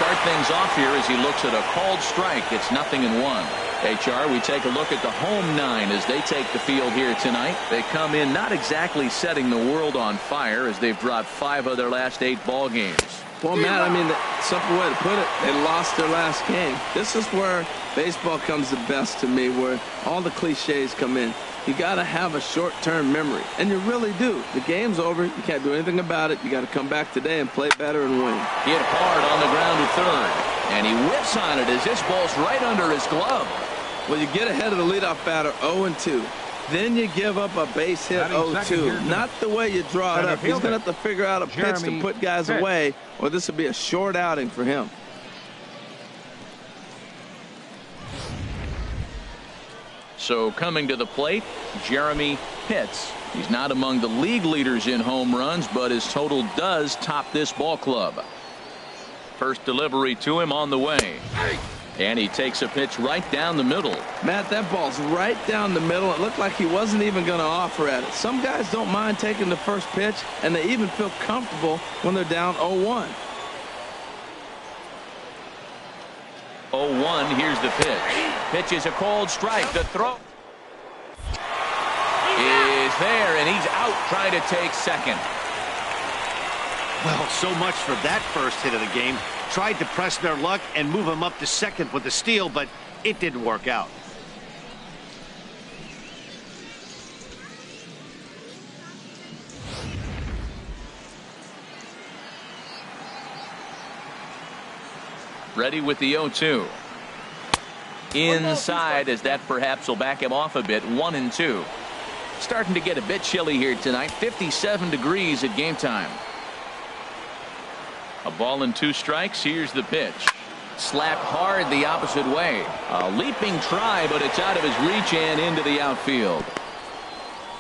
start things off here as he looks at a called strike. It's 0-1. HR, we take a look at the home nine as they take the field here tonight. They come in not exactly setting the world on fire as they've dropped 5 of their last 8 ball games. Well, Matt, I mean, the simple way to put it, they lost their last game. This is where baseball comes the best to me, where all the cliches come in. You got to have a short-term memory, and you really do. The game's over. You can't do anything about it. You got to come back today and play better and win. Hit hard on the ground to third, and he whips on it as this ball's right under his glove. Well, you get ahead of the leadoff batter 0-2. Then you give up a base hit 0-2. Not the way you draw it up. He's going to have to figure out a pitch to put guys away, or this will be a short outing for him. So coming to the plate, Jeremy Pitts. He's not among the league leaders in home runs, but his total does top this ball club. First delivery to him on the way. And he takes a pitch right down the middle. Matt, that ball's right down the middle. It looked like he wasn't even going to offer at it. Some guys don't mind taking the first pitch, and they even feel comfortable when they're down 0-1. 0-1, here's the pitch. Pitch is a called strike. The throw is there, and he's out trying to take second. Well, so much for that first hit of the game. Tried to press their luck and move him up to second with the steal, but it didn't work out. Ready with the 0-2. Inside, as that perhaps will back him off a bit. 1-2. Starting to get a bit chilly here tonight. 57 degrees at game time. A ball and 2 strikes. Here's the pitch. Slapped hard the opposite way. A leaping try, but it's out of his reach and into the outfield.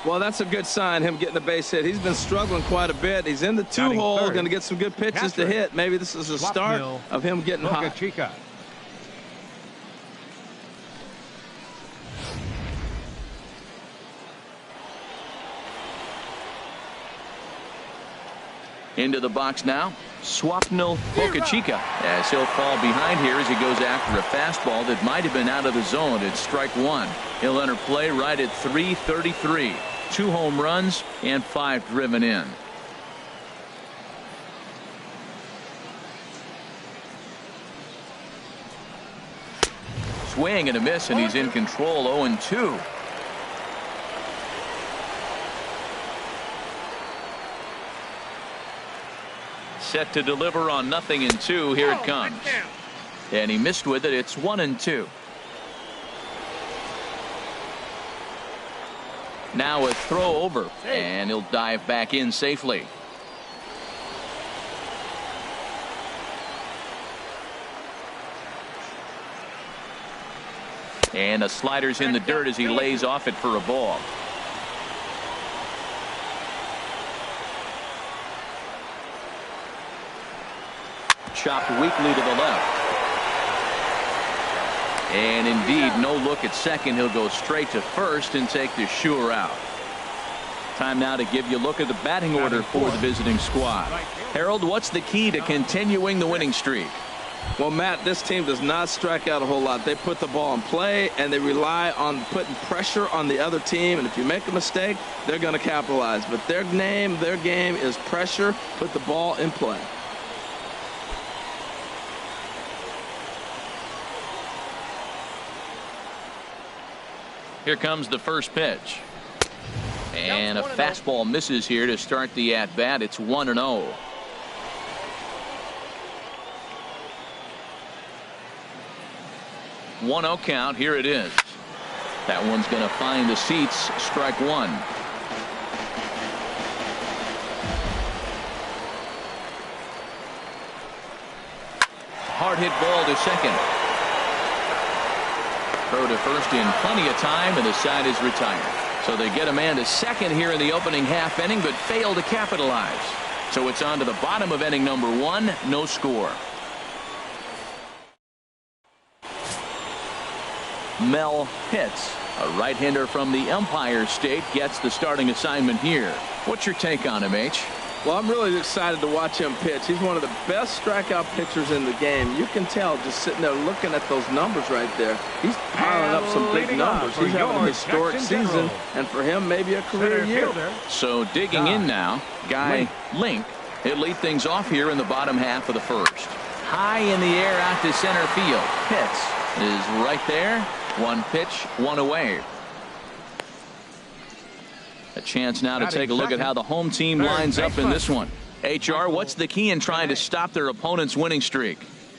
Well, that's a good sign, him getting a base hit. He's been struggling quite a bit. He's in the 2-hole, going to get some good pitches to hit. Maybe this is the start of him getting hot. Into the box now, Swapnil Bocachica, as he'll fall behind here as he goes after a fastball that might have been out of the zone. It's strike 1. He'll enter play right at 333. 2 home runs and 5 driven in. Swing and a miss, and he's in control. 0-2. Set to deliver on 0-2. Here it comes. And he missed with it. It's 1-2. Now a throw over, and he'll dive back in safely. And a slider's in the dirt as he lays off it for a ball. Chopped weakly to the left. And indeed, no look at second. He'll go straight to first and take the sure out. Time now to give you a look at the batting order for the visiting squad. Harold, what's the key to continuing the winning streak? Well, Matt, this team does not strike out a whole lot. They put the ball in play, and they rely on putting pressure on the other team. And if you make a mistake, they're going to capitalize. But their game is pressure, put the ball in play. Here comes the first pitch. And a fastball misses here to start the at-bat. It's 1-0. One-0 count. Here it is. That one's going to find the seats. Strike 1. Hard hit ball to second. Throw to first in plenty of time, and the side is retired. So they get a man to second here in the opening half inning, but fail to capitalize. So it's on to the bottom of inning number 1. No score. Mel Pitts, a right-hander from the Empire State, gets the starting assignment here. What's your take on him, H? Well, I'm really excited to watch him pitch. He's one of the best strikeout pitchers in the game. You can tell just sitting there looking at those numbers right there. He's piling up some big numbers. He's having a historic season, and for him, maybe a career year. So digging in now, Guy Link. He'll lead things off here in the bottom half of the first. High in the air out to center field. Pitts is right there. One pitch, one away. A chance now to take a look at how the home team lines up in this one. HR, what's the key in trying to stop their opponent's winning streak?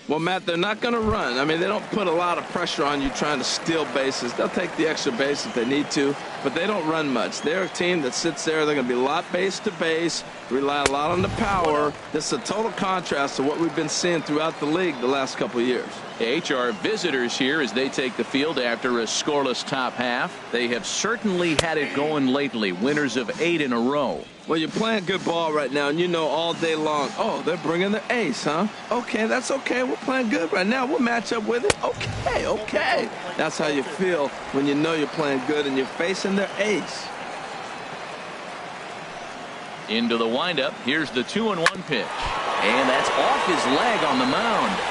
Well, Matt, they're not going to run. I mean, they don't put a lot of pressure on you trying to steal bases. They'll take the extra base if they need to, but they don't run much. They're a team that sits there. They're going to be a lot base to base, rely a lot on the power. This is a total contrast to what we've been seeing throughout the league the last couple of years. HR visitors here as they take the field after a scoreless top half. They have certainly had it going lately. Winners of 8 in a row. Well, you're playing good ball right now, and you know all day long, oh, they're bringing their ace, huh? Okay, that's okay. We're playing good right now. We'll match up with it. Okay, okay. That's how you feel when you know you're playing good and you're facing their ace. Into the windup. Here's the 2-1 pitch. And that's off his leg on the mound.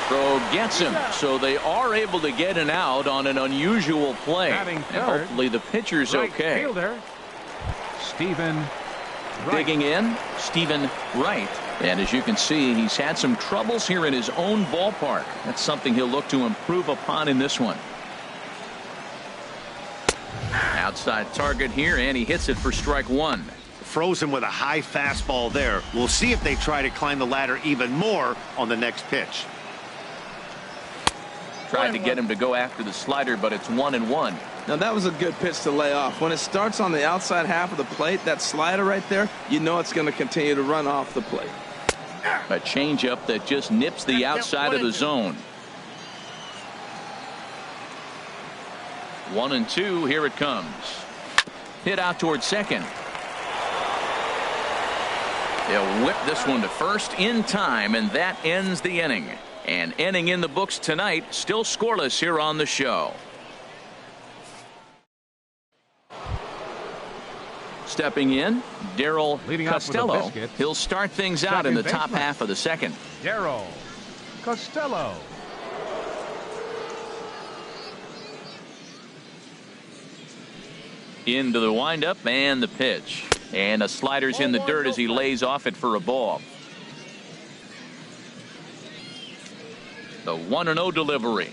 Throw gets him, so they are able to get an out on an unusual play. And hopefully the pitcher's okay. Fielder, Stephen Wright. Digging in, Stephen Wright. And as you can see, he's had some troubles here in his own ballpark. That's something he'll look to improve upon in this one. Outside target here, and he hits it for strike one. Frozen with a high fastball there. We'll see if they try to climb the ladder even more on the next pitch. Tried to get him to go after the slider, but it's 1-1. Now, that was a good pitch to lay off. When it starts on the outside half of the plate, that slider right there, you know it's going to continue to run off the plate. A changeup that just nips the outside of the zone. 1-2. Here it comes. Hit out towards second. They'll whip this one to first in time, and that ends the inning. An inning in the books tonight, still scoreless here on the show. Stepping in, Darryl Costello. He'll start things out in the top half of the second. Darryl Costello. Into the windup and the pitch. And a slider's in the dirt as he lays off it for a ball. The 1-0 delivery.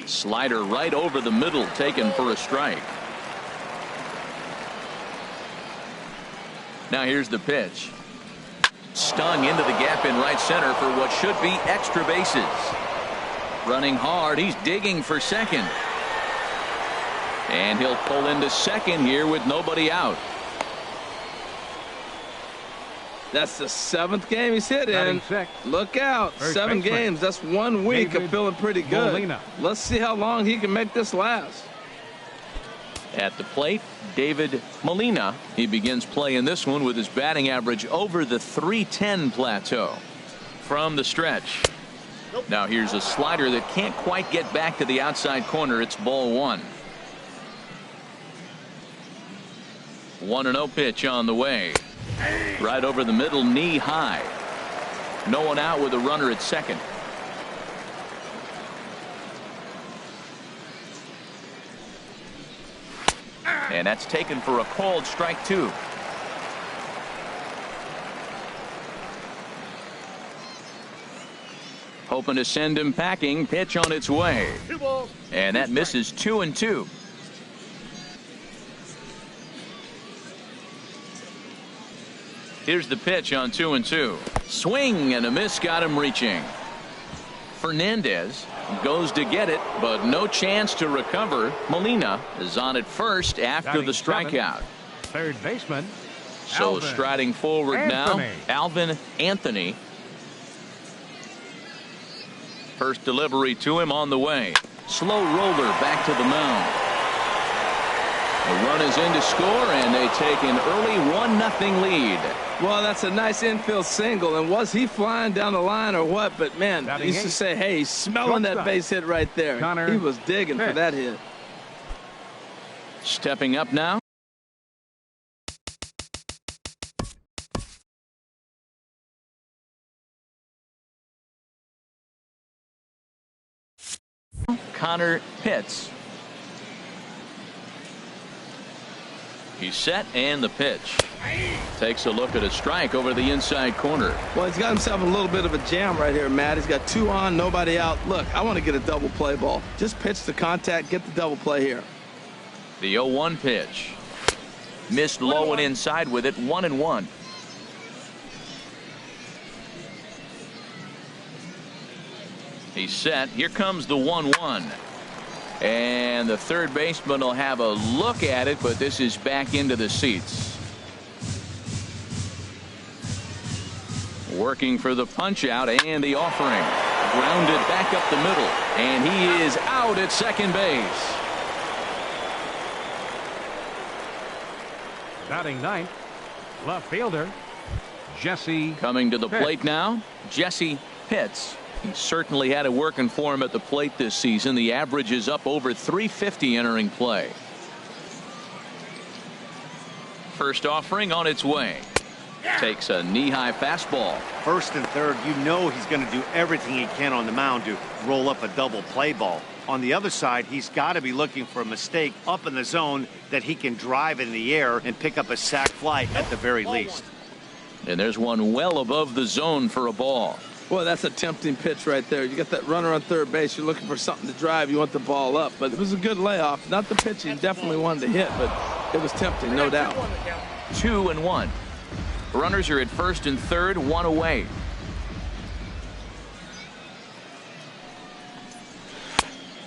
Slider right over the middle, taken for a strike. Now here's the pitch. Stung into the gap in right center for what should be extra bases. Running hard, he's digging for second. And he'll pull into second here with nobody out. That's the 7th game he's hit in. Look out. 7 games. That's 1 week of feeling pretty good. Molina. Let's see how long he can make this last. At the plate, David Molina. He begins play in this one with his batting average over the .310 plateau. From the stretch. Now here's a slider that can't quite get back to the outside corner. It's ball one. 1-0 pitch on the way. Right over the middle, knee high. No one out with a runner at second. And that's taken for a called strike two. Hoping to send him packing. Pitch on its way. And that misses 2-2. Here's the pitch on 2-2. Swing and a miss, got him reaching. Fernandez goes to get it, but no chance to recover. Molina is on at first after the strikeout. Third baseman. So striding forward now, Alvin Anthony. First delivery to him on the way. Slow roller back to the mound. The run is in to score, and they take an early 1-0 lead. Well, that's a nice infield single, and was he flying down the line or what? But, man, he used to say, hey, he's smelling that base hit right there. He was digging for that hit. Stepping up now, Connor Pitts. He's set, and the pitch. Takes a look at a strike over the inside corner. Well, he's got himself a little bit of a jam right here, Matt. He's got 2 on, nobody out. Look, I want to get a double play ball. Just pitch the contact, get the double play here. The 0-1 pitch. Missed low and inside with it, 1-1. He's set. Here comes the 1-1. And the third baseman will have a look at it, but this is back into the seats. Working for the punch out and the offering. Grounded back up the middle. And he is out at second base. Batting ninth, left fielder, Jesse. Coming to the Pitts. plate now, Jesse Pitts. He certainly had it working for him at the plate this season. The average is up over 350 entering play. First offering on its way. Takes a knee-high fastball. First and third, you know he's going to do everything he can on the mound to roll up a double play ball. On the other side, he's got to be looking for a mistake up in the zone that he can drive in the air and pick up a sac fly at the very least. And there's one well above the zone for a ball. Boy, that's a tempting pitch right there. You got that runner on third base. You're looking for something to drive. You want the ball up. But it was a good layoff. Not the pitch he definitely wanted to hit, but it was tempting, no doubt. 2-1. Runners are at first and third, 1 away.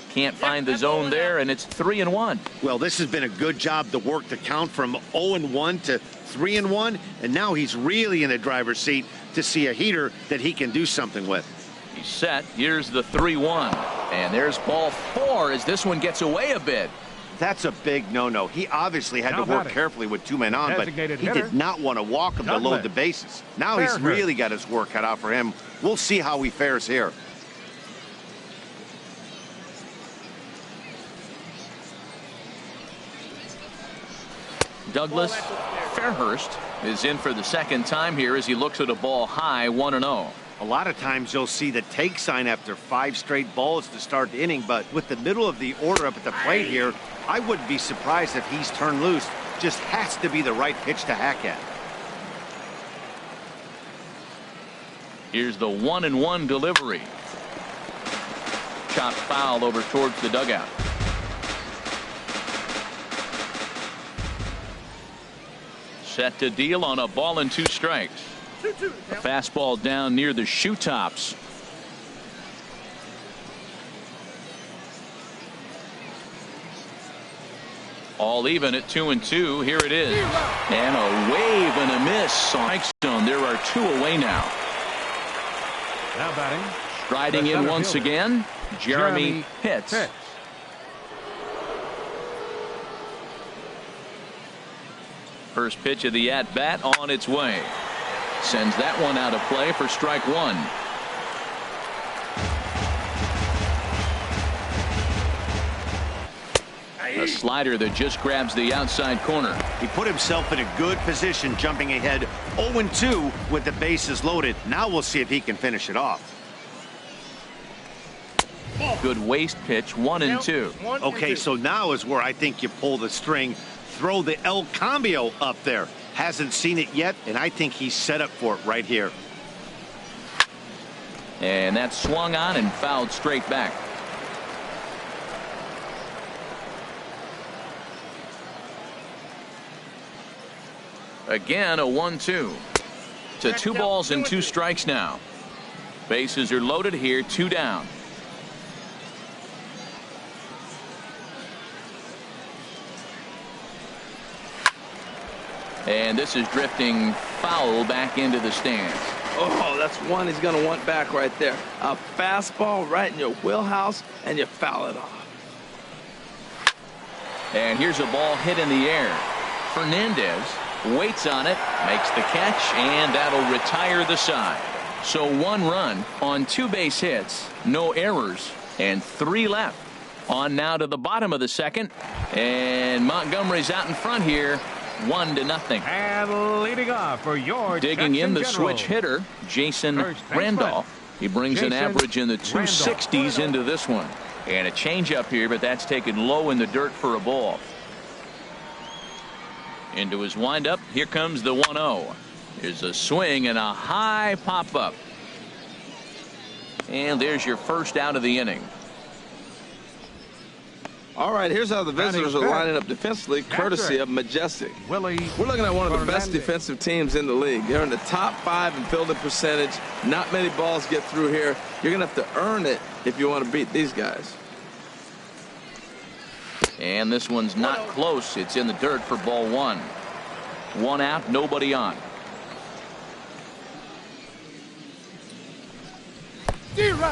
Can't find the zone there, and it's 3-1. Well, this has been a good job to work the count from 0-1 to 3-1, and now he's really in the driver's seat to see a heater that he can do something with. He's set. Here's the 3-1. And there's ball 4 as this one gets away a bit. That's a big no-no. He obviously had to work carefully with 2 men on, but he did not want to walk him to load the bases. Now he's really got his work cut out for him. We'll see how he fares here. Douglas Fairhurst is in for the second time here as he looks at a ball high, 1-0. A lot of times you'll see the take sign after 5 straight balls to start the inning, but with the middle of the order up at the plate here, I wouldn't be surprised if he's turned loose. Just has to be the right pitch to hack at. Here's the 1-1 delivery. Chopped foul over towards the dugout. Set to deal on a ball and 2 strikes. A fastball down near the shoe tops. All even at 2-2. Here it is. And a wave and a miss. Strike zone. There are 2 away now. Now batting. Striding in once again, Jeremy Pitts. First pitch of the at-bat on its way. Sends that one out of play for strike 1. A slider that just grabs the outside corner. He put himself in a good position, jumping ahead 0-2 with the bases loaded. Now we'll see if he can finish it off. Good waist pitch, 1-2. Okay, so now is where I think you pull the string. Throw the El Cambio up there. Hasn't seen it yet, and I think he's set up for it right here. And that swung on and fouled straight back. Again, a 1-2. To 2 balls and 2 strikes now. Bases are loaded here, 2 down. And this is drifting foul back into the stands. Oh, that's one he's going to want back right there. A fastball right in your wheelhouse, and you foul it off. And here's a ball hit in the air. Fernandez waits on it, makes the catch, and that'll retire the side. So 1 run on 2 base hits, no errors, and 3 left. On now to the bottom of the second, and Montgomery's out in front here. 1-0. And leading off for your digging in the Generals, switch hitter, Jason first baseman, Randolph. He brings an Jason average in the 260s Randolph. into this one. And a changeup here, but that's taken low in the dirt for a ball. Into his windup. Here comes the 1-0. There's a swing and a high pop up. And there's your first out of the inning. All right, here's how the visitors are lining up defensively, courtesy of Majestic. We're looking at one of the best defensive teams in the league. They're in the top 5 in fielding percentage. Not many balls get through here. You're going to have to earn it if you want to beat these guys. And this one's not close. It's in the dirt for ball 1. 1 out, nobody on.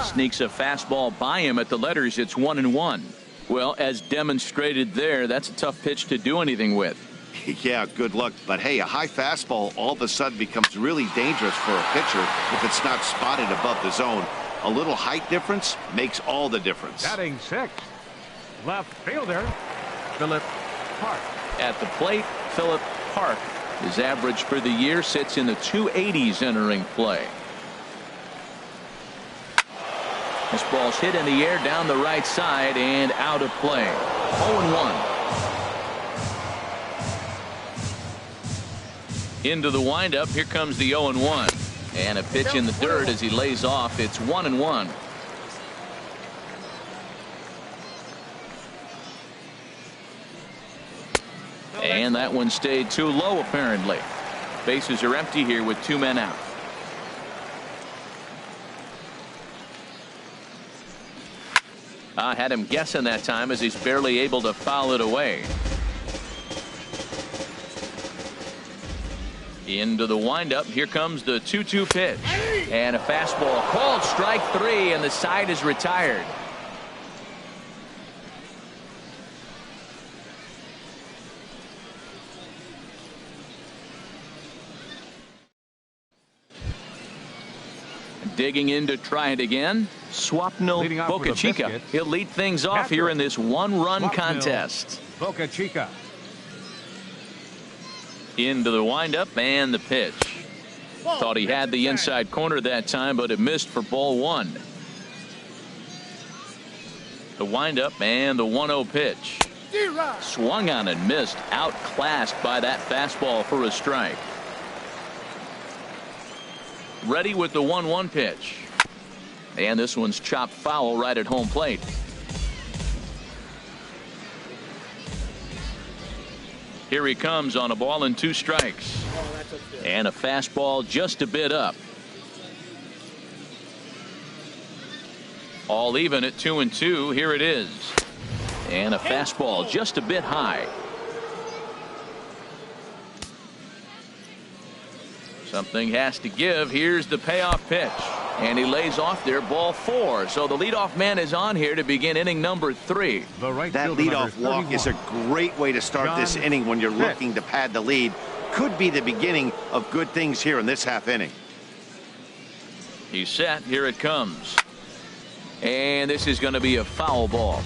Sneaks a fastball by him at the letters. It's 1-1. Well, as demonstrated there, that's a tough pitch to do anything with. Yeah, good luck. But hey, a high fastball all of a sudden becomes really dangerous for a pitcher if it's not spotted above the zone. A little height difference makes all the difference. Batting 6th, left fielder, Philip Park. At the plate, Philip Park. His average for the year sits in the 280s entering play. This ball's hit in the air down the right side and out of play. 0-1. Into the windup. Here comes the 0-1. And a pitch in the dirt as he lays off. It's 1-1. And that one stayed too low apparently. Bases are empty here with 2 men out. I had him guessing that time as he's barely able to foul it away. Into the windup. Here comes the 2-2 pitch. And a fastball called strike 3, and the side is retired. Digging in to try it again. Swapnil Boca Chica. He'll lead things off here in this 1-run contest. Boca Chica. Into the windup and the pitch. Thought he had the inside corner that time, but it missed for ball 1. The windup and the 1-0 pitch. Swung on and missed. Outclassed by that fastball for a strike. Ready with the 1-1 pitch. And this one's chopped foul right at home plate. Here he comes on a ball and 2 strikes. And a fastball just a bit up. All even at 2-2. Here it is. And a fastball just a bit high. Something has to give. Here's the payoff pitch. And he lays off there, ball 4. So the leadoff man is on here to begin inning number 3. That leadoff walk is a great way to start this inning when you're looking to pad the lead. Could be the beginning of good things here in this half inning. He's set. Here it comes. And this is going to be a foul ball.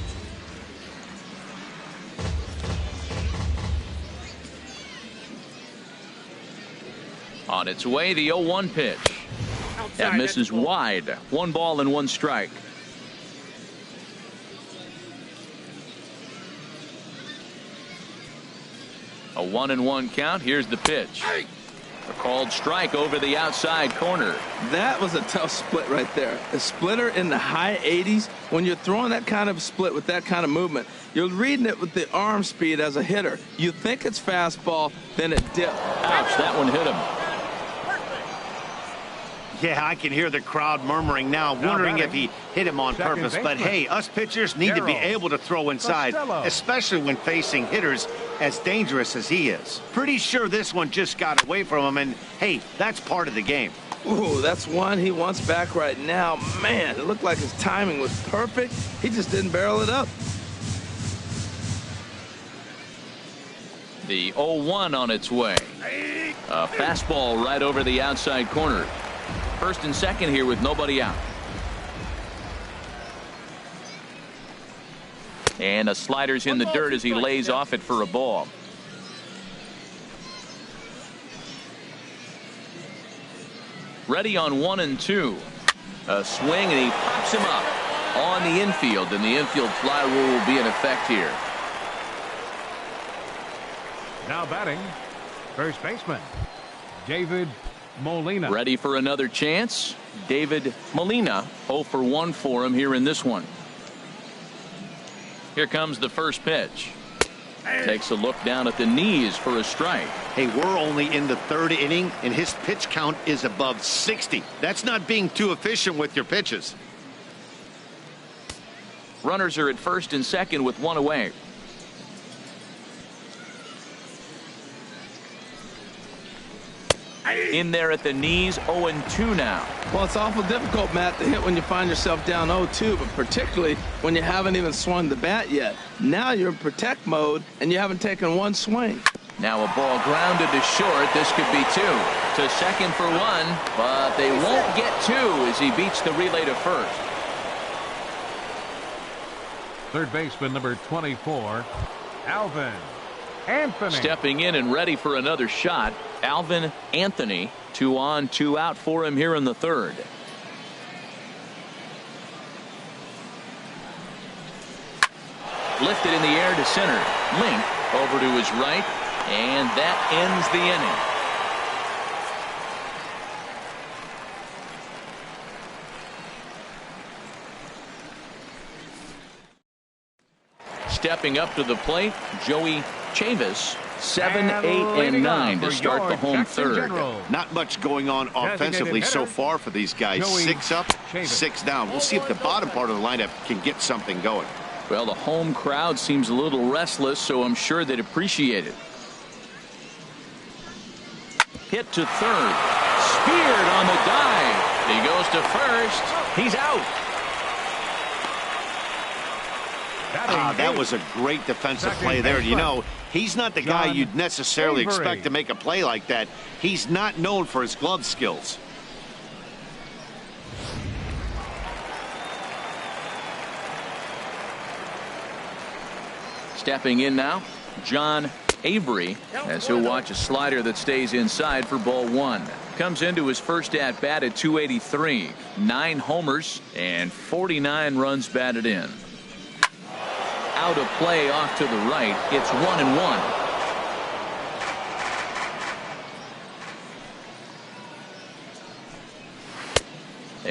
On its way, the 0-1 pitch. That misses wide. 1 ball and 1 strike. A 1-1 count. Here's the pitch. A called strike over the outside corner. That was a tough split right there. A splitter in the high 80s. When you're throwing that kind of split with that kind of movement, you're reading it with the arm speed as a hitter. You think it's fastball, then it dips. Ouch, that one hit him. Yeah, I can hear the crowd murmuring now, wondering if he hit him on purpose. But hey, us pitchers need to be able to throw inside, especially when facing hitters as dangerous as he is. Pretty sure this one just got away from him, and hey, that's part of the game. Ooh, that's one he wants back right now. Man, it looked like his timing was perfect. He just didn't barrel it up. The 0-1 on its way. A fastball right over the outside corner. First and second here with nobody out. And a slider's in the dirt as he lays off it for a ball. Ready on 1 and 2. A swing and he pops him up. on the infield, and the infield fly rule will be in effect here. Now batting, first baseman, David Molina. Ready for another chance. David Molina, 0 for 1 for him here in this one. Here comes the first pitch. Takes a look down at the knees for a strike. Hey, we're only in the 3rd inning, and his pitch count is above 60. That's not being too efficient with your pitches. Runners are at first and second with one away. In there at the knees, 0-2 now. Well, it's awful difficult, Matt, to hit when you find yourself down 0-2, but particularly when you haven't even swung the bat yet. Now you're in protect mode, and you haven't taken one swing. Now a ball grounded to short. This could be 2. To second for 1, but they won't get 2 as he beats the relay to first. Third baseman, number 24, Alvin Anthony. Stepping in and ready for another shot, Alvin Anthony. 2 on, 2 out for him here in the 3rd. Lifted in the air to center. Link over to his right, and that ends the inning. Stepping up to the plate, Joey Chavis. 7, 8, and 9 to start the home 3rd. Not much going on offensively so far for these guys. 6 up, 6 down. We'll see if the bottom part of the lineup can get something going. Well, the home crowd seems a little restless, so I'm sure they'd appreciate it. Hit to 3rd. Speared on the dive. He goes to first. He's out. That was a great defensive play there. You know, he's not the guy you'd necessarily expect to make a play like that. He's not known for his glove skills. Stepping in now, John Avery, as he'll watch a slider that stays inside for ball 1. Comes into his first at bat at 283. 9 homers and 49 runs batted in. Out of play off to the right. It's 1-1.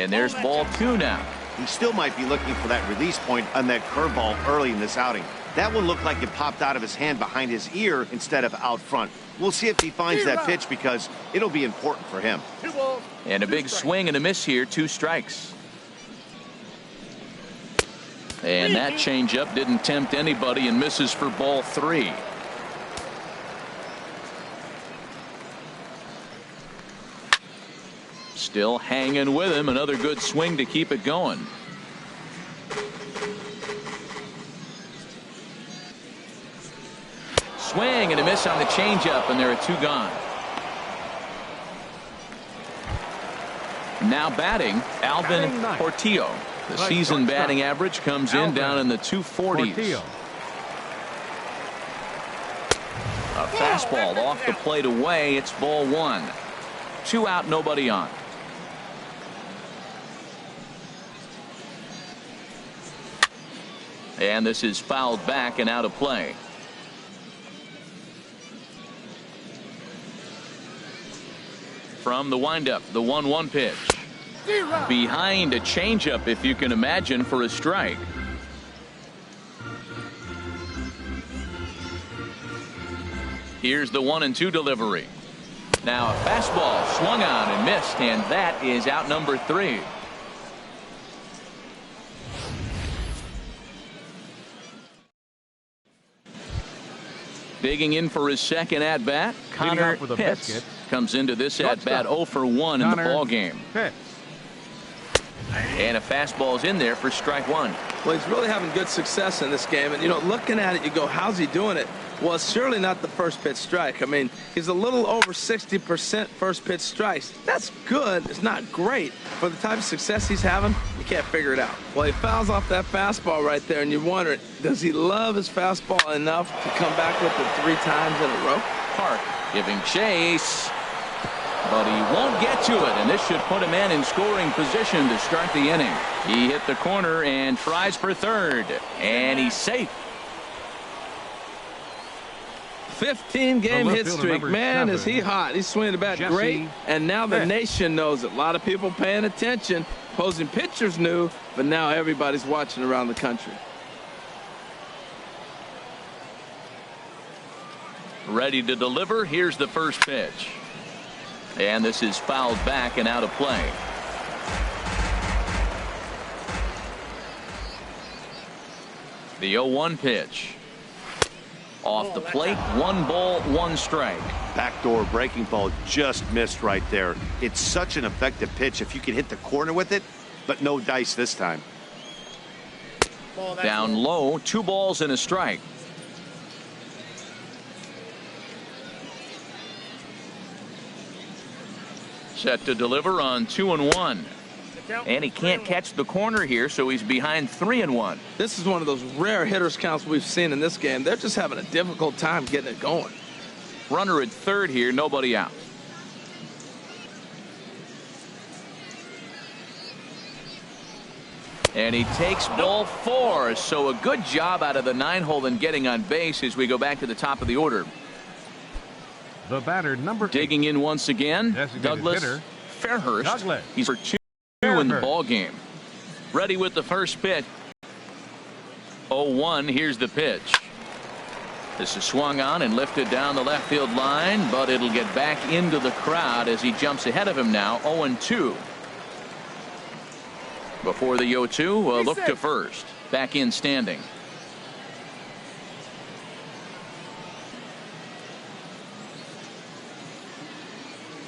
And there's ball 2 now. He still might be looking for that release point on that curveball early in this outing. That one looked like it popped out of his hand behind his ear instead of out front. We'll see if he finds that pitch because it'll be important for him. And a big swing and a miss here. 2 strikes. And that changeup didn't tempt anybody and misses for ball 3. Still hanging with him. Another good swing to keep it going. Swing and a miss on the changeup, and there are 2 gone. Now batting, Alvin Portillo. The season batting average comes in down in the 240s. A fastball off the plate away. It's ball 1. 2 out, nobody on. And this is fouled back and out of play. From the windup, the 1-1 pitch. Behind a changeup, if you can imagine, for a strike. Here's the 1-2 delivery. Now a fastball swung on and missed, and that is out number 3. Digging in for his second at bat, Connor Pitts comes into this at bat 0 for 1 in the ball game. And a fastball's in there for strike 1. Well, he's really having good success in this game. And, you know, looking at it, you go, how's he doing it? Well, it's surely not the first pitch strike. I mean, he's a little over 60% first pitch strikes. That's good. It's not great. For the type of success he's having, you can't figure it out. Well, he fouls off that fastball right there, and you're wondering, does he love his fastball enough to come back with it 3 times in a row? Park giving chase. but he won't get to it, and this should put a man in scoring position to start the inning. He hit the corner and tries for third, and he's safe. 15-game hit streak. Man, is he hot. He's swinging the bat great, and now the nation knows it. A lot of people paying attention. Opposing pitchers knew, but now everybody's watching around the country. Ready to deliver. Here's the first pitch. And this is fouled back and out of play. The 0-1 pitch. Off the plate, 1 ball, 1 strike. Backdoor breaking ball just missed right there. It's such an effective pitch if you can hit the corner with it, but no dice this time. Down low, 2 balls and a strike. Set to deliver on 2-1. And he can't catch the corner here, so he's behind 3-1. This is one of those rare hitters counts we've seen in this game. They're just having a difficult time getting it going. Runner at third here, nobody out. And he takes ball 4, so a good job out of the 9-hole in getting on base as we go back to the top of the order. The batter, number 8. Digging in once again, Designated Douglas hitter, Fairhurst. Douglas He's for 2 in the ball game. Ready with the first pitch. 0-1. Here's the pitch. This is swung on and lifted down the left field line, but it'll get back into the crowd as he jumps ahead of him now. 0-2. Before the 0-2, look to first. Back in standing.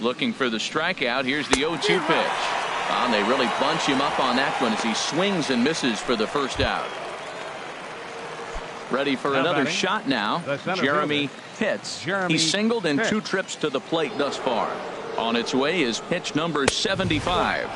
Looking for the strikeout. Here's the 0-2 pitch. And they really bunch him up on that one as he swings and misses for the first out. Ready for another shot now. Jeremy Pitts. He singled in 2 trips to the plate thus far. On its way is pitch number 75.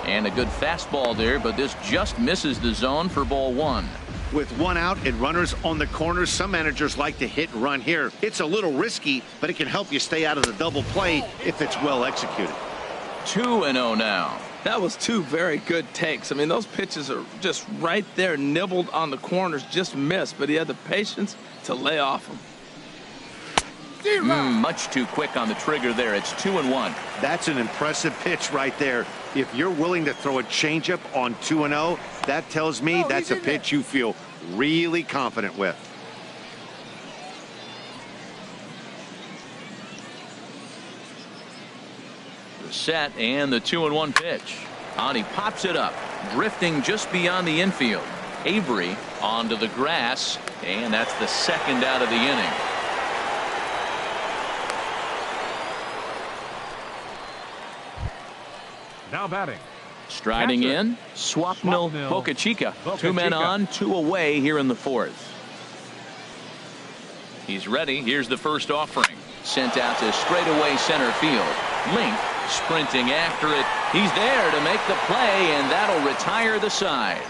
And a good fastball there, but this just misses the zone for ball 1. With 1 out and runners on the corners, some managers like to hit and run here. It's a little risky, but it can help you stay out of the double play if it's well executed. 2-0 now. That was 2 very good takes. I mean, those pitches are just right there, nibbled on the corners, just missed, but he had the patience to lay off them. Much too quick on the trigger there. It's 2-1. That's an impressive pitch right there. If you're willing to throw a changeup on 2-0, that tells me that's a pitch you feel really confident with. The set and the 2-1 pitch. And he pops it up, drifting just beyond the infield. Avery onto the grass, and that's the second out of the inning. Now batting. Striding in, Swapnil Bocachica. 2 men on, 2 away here in the 4th. He's ready. Here's the first offering. Sent out to straightaway center field. Link sprinting after it. He's there to make the play, and that'll retire the side.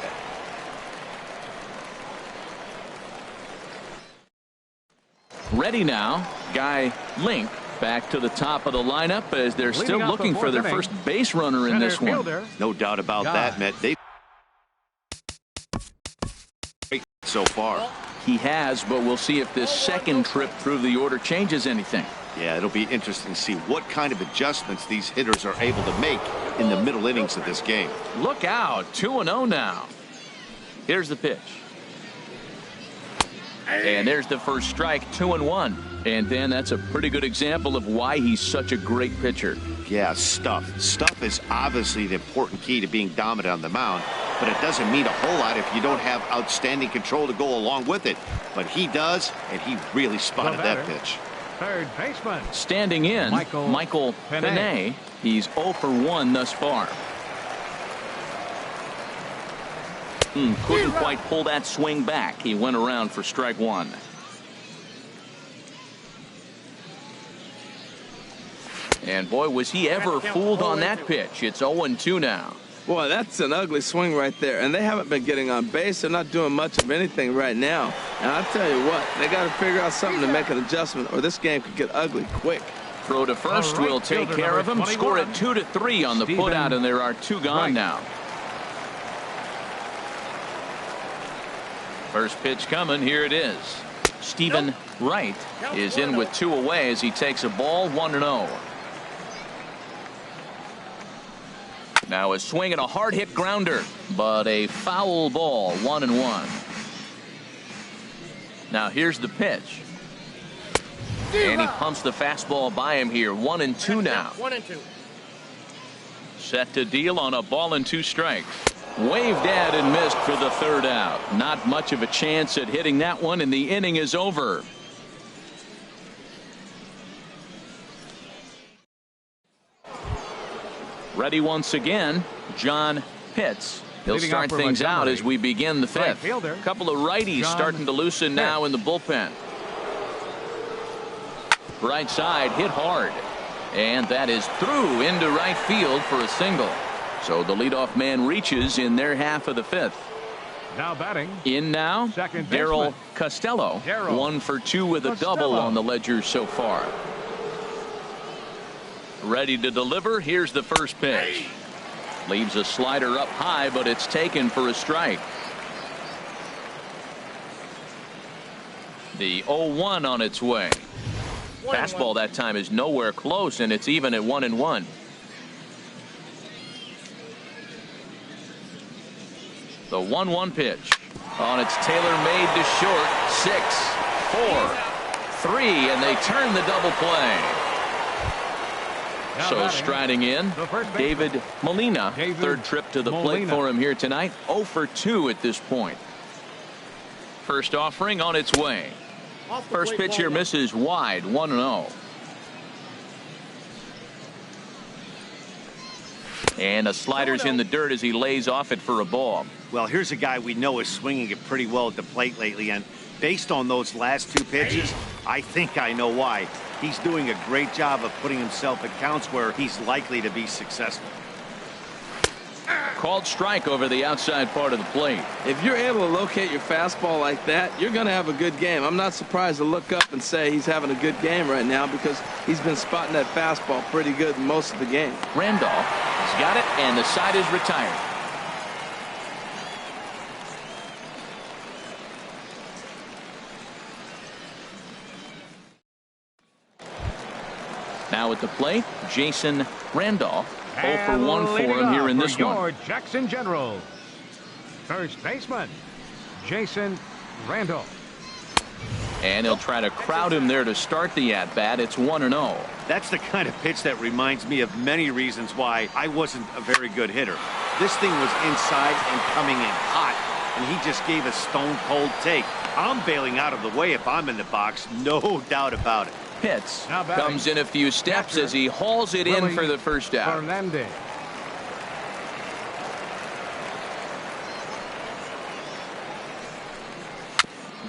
Ready now, Guy Link back to the top of the lineup as they're still looking for their first base runner in this one. No doubt about that, Matt. They so far. He has, but we'll see if this second trip through the order changes anything. Yeah, it'll be interesting to see what kind of adjustments these hitters are able to make in the middle innings of this game. Look out, 2-0 now. Here's the pitch. And there's the first strike, 2-1. And then that's a pretty good example of why he's such a great pitcher. Yeah, stuff. Stuff is obviously the important key to being dominant on the mound, but it doesn't mean a whole lot if you don't have outstanding control to go along with it. But he does, and he really spotted that pitch. Third baseman. Standing in, Michael Pinay. He's 0 for 1 thus far. Couldn't quite pull that swing back. He went around for strike 1. And boy, was he ever fooled on that pitch. It's 0-2 now. Boy, that's an ugly swing right there. And they haven't been getting on base. They're not doing much of anything right now. And I'll tell you what, they got to figure out something to make an adjustment, or this game could get ugly quick. Throw to first will take care of him. Score it 2-3 on the putout, and there are 2 gone now. First pitch coming. Here it is. Stephen Wright is in with 2 away as he takes a ball 1-0. Now a swing and a hard hit grounder, but a foul ball, 1-1. Now here's the pitch. And he pumps the fastball by him here. 1-2 now. 1-2. Set to deal on a ball and 2 strikes. Waved at and missed for the 3rd out. Not much of a chance at hitting that one, and the inning is over. Ready once again, John Pitts. He'll start things out as we begin the 5th. A couple of righties starting to loosen now in the bullpen. Right side hit hard, and that is through into right field for a single. So the leadoff man reaches in their half of the 5th. Now batting. In now, Darryl Costello. 1 for 2 with a double on the ledger so far. Ready to deliver. Here's the first pitch. Leaves a slider up high, but it's taken for a strike. The 0-1 on its way. Fastball that time is nowhere close, and it's even at 1-1. The 1-1 pitch. On its tailor-made to short. 6, 4, 3, and they turn the double play. So striding in, David Molina. 3rd trip to the plate for him here tonight. 0 for 2 at this point. First offering on its way. First pitch here misses wide. 1-0. And a slider's in the dirt as he lays off it for a ball. Well, here's a guy we know is swinging it pretty well at the plate lately, and based on those last 2 pitches, I think I know why. He's doing a great job of putting himself at counts where he's likely to be successful. Called strike over the outside part of the plate. If you're able to locate your fastball like that, you're going to have a good game. I'm not surprised to look up and say he's having a good game right now because he's been spotting that fastball pretty good most of the game. Randolph has got it, and the side is retired. Now at the plate, Jason Randolph. 0 for 1 for him here in this one. Jackson General. First baseman, Jason Randolph. And he'll try to crowd him there to start the at-bat. It's 1-0. That's the kind of pitch that reminds me of many reasons why I wasn't a very good hitter. This thing was inside and coming in hot, and he just gave a stone-cold take. I'm bailing out of the way if I'm in the box, no doubt about it. Pitts comes in a few steps as he hauls it in for the first out. Fernandez.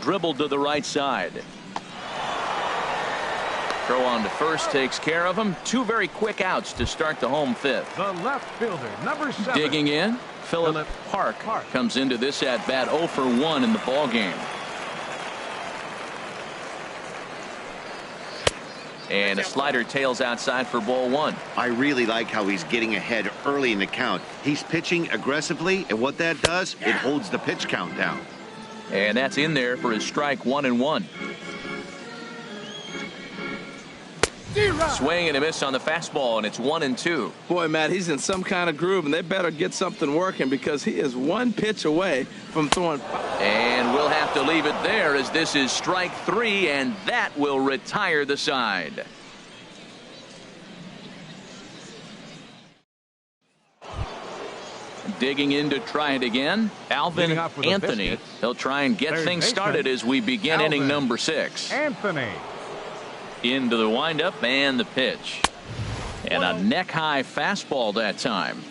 Dribbled to the right side. Throw on to first takes care of him. 2 very quick outs to start the home 5th. The left fielder, number 7. Digging in, Philip Park comes into this at bat 0 for 1 in the ball game. And a slider tails outside for ball 1. I really like how he's getting ahead early in the count. He's pitching aggressively, and what that does, it holds the pitch count down. And that's in there for his strike. 1-1. Swing and a miss on the fastball, and it's 1-2. Boy, Matt, he's in some kind of groove, and they better get something working because he is 1 pitch away from throwing. And we'll have to leave it there as this is strike 3, and that will retire the side. Digging in to try it again, Alvin Anthony. He'll try and get things started as we begin inning number 6. Anthony. Into the windup and the pitch. And a neck-high fastball that time.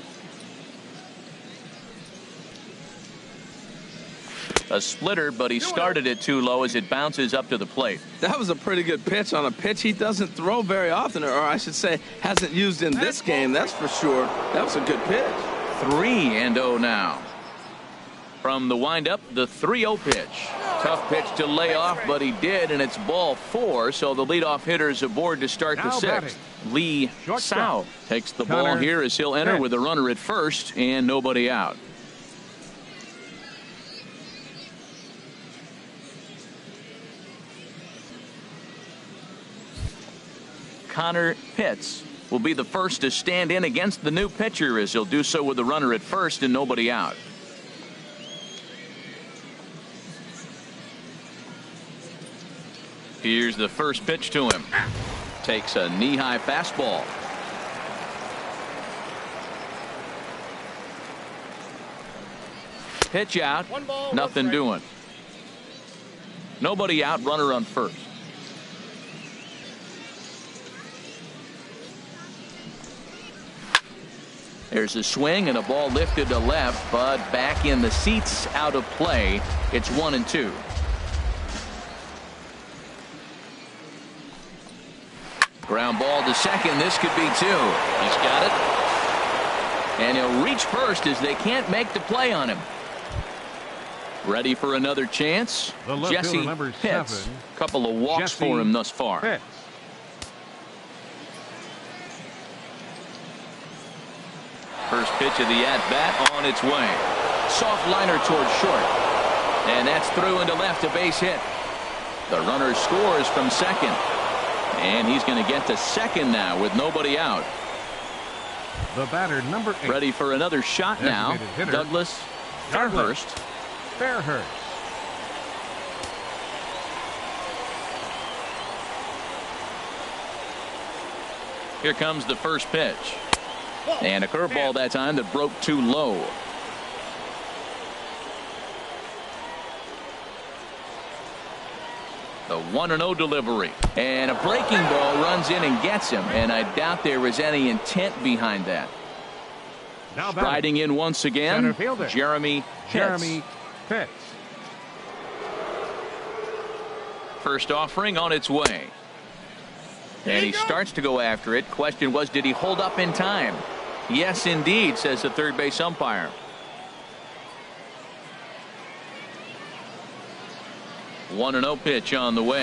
A splitter, but he started it too low as it bounces up to the plate. That was a pretty good pitch on a pitch he doesn't throw very often, or I should say hasn't used in this game, that's for sure. That was a good pitch. 3-0 now. From the windup, the 3-0 pitch. Tough pitch to lay off, but he did, and it's ball 4. So the leadoff hitter is aboard to start the 6th. Lee Sao takes the ball here as he'll enter with a runner at first and nobody out. Connor Pitts will be the first to stand in against the new pitcher as he'll do so with a runner at first and nobody out. Here's the first pitch to him. Takes a knee-high fastball. Pitch out. Nothing doing. Nobody out. Runner on first. There's a swing and a ball lifted to left, but back in the seats, out of play. It's 1-2. Ground ball to second. This could be 2. He's got it. And he'll reach first as they can't make the play on him. Ready for another chance. Jesse Pitts. Couple of walks for him thus far. Pitts. First pitch of the at-bat on its way. Soft liner towards short. And that's through into left, a base hit. The runner scores from second. And he's going to get to second now with nobody out. The batter, number 8. Ready for another shot now. Douglas Fairhurst. Here comes the first pitch. And a curveball that time that broke too low. The 1-0 delivery. And a breaking ball runs in and gets him. And I doubt there was any intent behind that. Now striding in once again, Jeremy Pitts. First offering on its way. And he starts to go after it. Question was, did he hold up in time? Yes, indeed, says the third base umpire. 1-0 pitch on the way.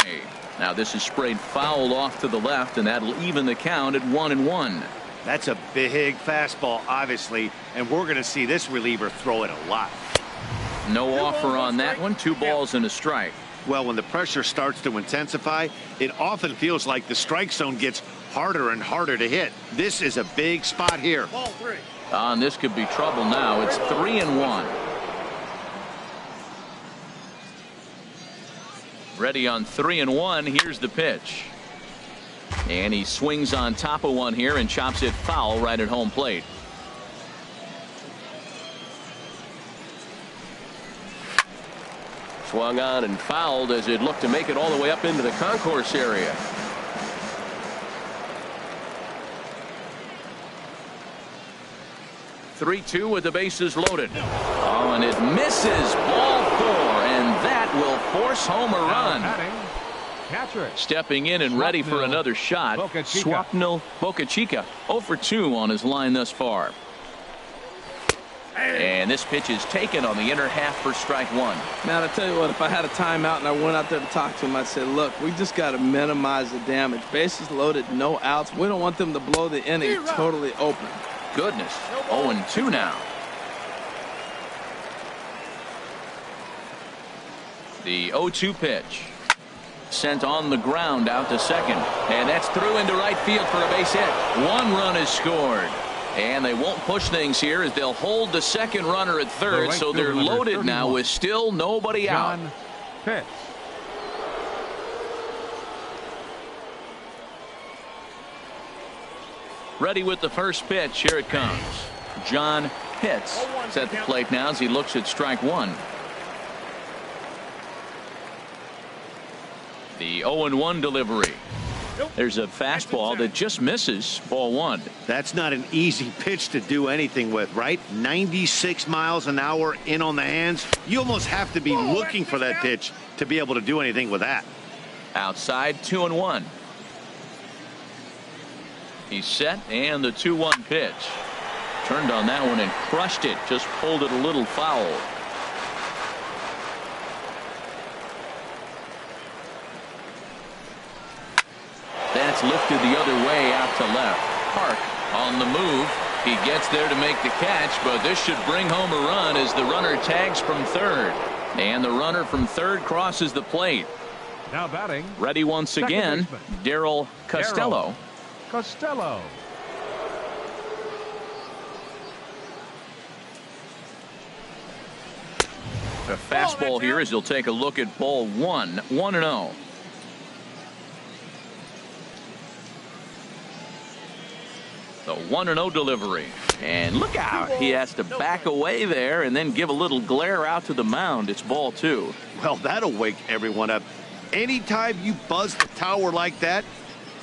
Now this is sprayed foul off to the left, and that'll even the count at 1-1. That's a big fastball, obviously, and we're going to see this reliever throw it a lot. No offer on that one. 2 balls and a strike. Well, when the pressure starts to intensify, it often feels like the strike zone gets harder and harder to hit. This is a big spot here. Ball 3. And this could be trouble now. It's 3-1. Ready on 3-1. Here's the pitch. And he swings on top of one here and chops it foul right at home plate. Swung on and fouled as it looked to make it all the way up into the concourse area. (3-2) with the bases loaded. Oh, and it misses. Ball 4, and that will force home a run. Stepping in and ready for another shot. Swapnil Bocachica 0 for 2 on his line thus far. And this pitch is taken on the inner half for strike 1. Now, I tell you what, if I had a timeout and I went out there to talk to him, I'd say, look, we just got to minimize the damage. Bases loaded, no outs. We don't want them to blow the inning totally open. Goodness. 0-2 now. The 0-2 pitch. Sent on the ground out to second. And that's through into right field for a base hit. 1 run is scored. And they won't push things here as they'll hold the second runner at third, so they're loaded now with still nobody out. Pitts. Ready with the first pitch. Here it comes. John Pitts is at the plate now as he looks at strike 1. The 0-1 delivery. There's a fastball that just misses. Ball 1. That's not an easy pitch to do anything with, right? 96 miles an hour in on the hands. You almost have to be looking for that pitch to be able to do anything with that. Outside, 2-1. He's set, and the 2-1 pitch. Turned on that one and crushed it. Just pulled it a little foul. that's lifted the other way out to left. Park on the move. He gets there to make the catch, but this should bring home a run as the runner tags from third. And the runner from third crosses the plate. Now batting. Ready once again, Darryl Costello. Costello. A fastball here as he'll take a look at ball one. 1-0. The 1-0 delivery. And look out. He has to back away there and then give a little glare out to the mound. It's ball 2. Well, that'll wake everyone up. Anytime you buzz the tower like that,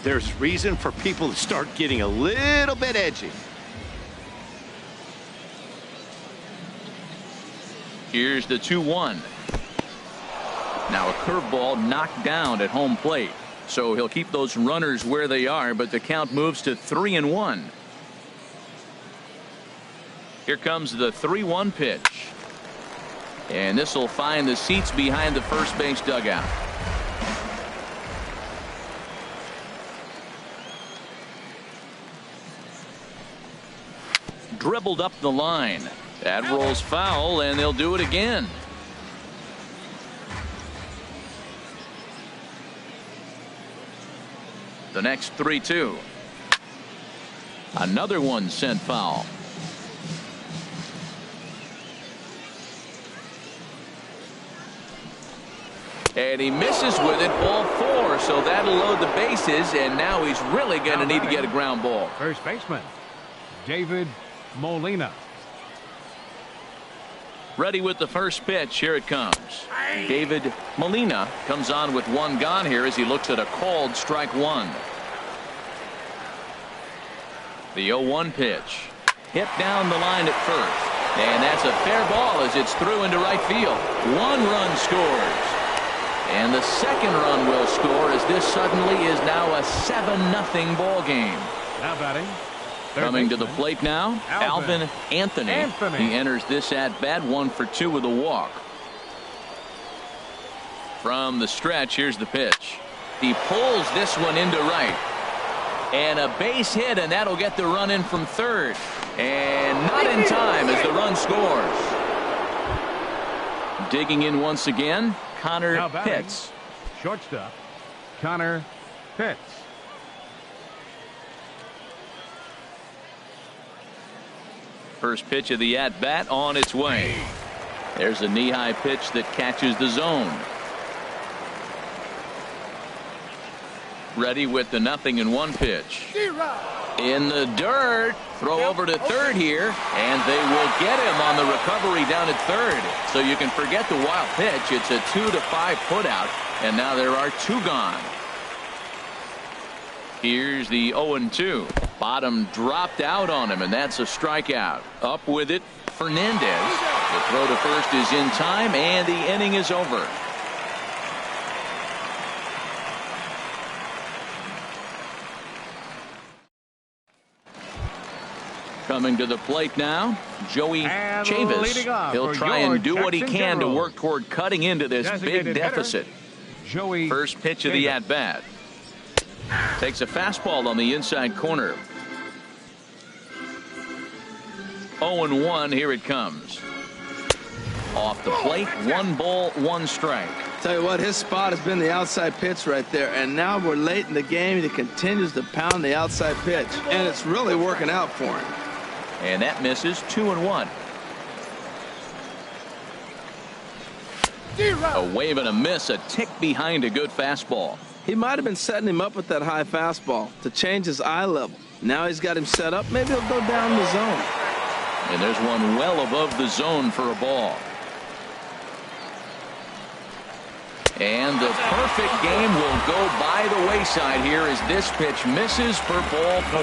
there's reason for people to start getting a little bit edgy. Here's the 2-1. Now a curveball knocked down at home plate. So he'll keep those runners where they are, but the count moves to 3-1. Here comes the 3-1 pitch. And this will find the seats behind the first base dugout. Dribbled up the line. That rolls foul, and they'll do it again. The next 3-2. Another one sent foul. And he misses with it, ball 4, so that'll load the bases, and now he's really going to need to get a ground ball. First baseman, David Molina. Ready with the first pitch. Here it comes. David Molina comes on with one gone here as he looks at a called strike 1. The 0-1 pitch. Hit down the line at first. And that's a fair ball as it's through into right field. 1 run scores. And the second run will score as this suddenly is now a 7-0 ball game. Now batting. Coming to the plate now, Alvin Anthony. He enters this at bat 1 for 2 with a walk. From the stretch, here's the pitch. He pulls this one into right. And a base hit, and that'll get the run in from third. And not in time as the run scores. Digging in once again, Connor Pitts. Shortstop, Connor Pitts. First pitch of the at-bat on its way. There's a knee-high pitch that catches the zone. Ready with the 0-1 pitch. In the dirt. Throw over to third here. And they will get him on the recovery down at third. So you can forget the wild pitch. It's a 2 to 5 put out. And now there are 2 gone. Here's the 0-2. Bottom dropped out on him, and that's a strikeout. Up with it, Fernandez. The throw to first is in time, and the inning is over. Coming to the plate now, Joey Chavis. He'll try and do what he can to work toward cutting into this big deficit. First pitch of the at-bat. Takes a fastball on the inside corner. 0-1. Here it comes. Off the plate. 1 ball, 1 strike. Tell you what, his spot has been the outside pitch right there, and now we're late in the game. He continues to pound the outside pitch, and it's really working out for him. And that misses. 2-1. A wave and a miss, a tick behind a good fastball. He might have been setting him up with that high fastball to change his eye level. Now he's got him set up. Maybe he'll go down the zone. And there's one well above the zone for a ball. And the perfect game will go by the wayside here as this pitch misses for ball 4.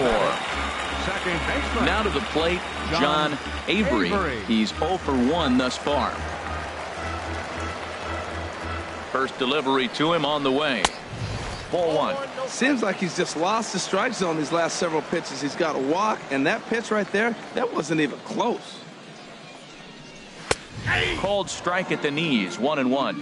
Now to the plate, John Avery. He's 0 for 1 thus far. First delivery to him on the way. Ball 1. Seems like he's just lost the strike zone these last several pitches. He's got a walk, and that pitch right there, that wasn't even close. Called strike at the knees. 1-1.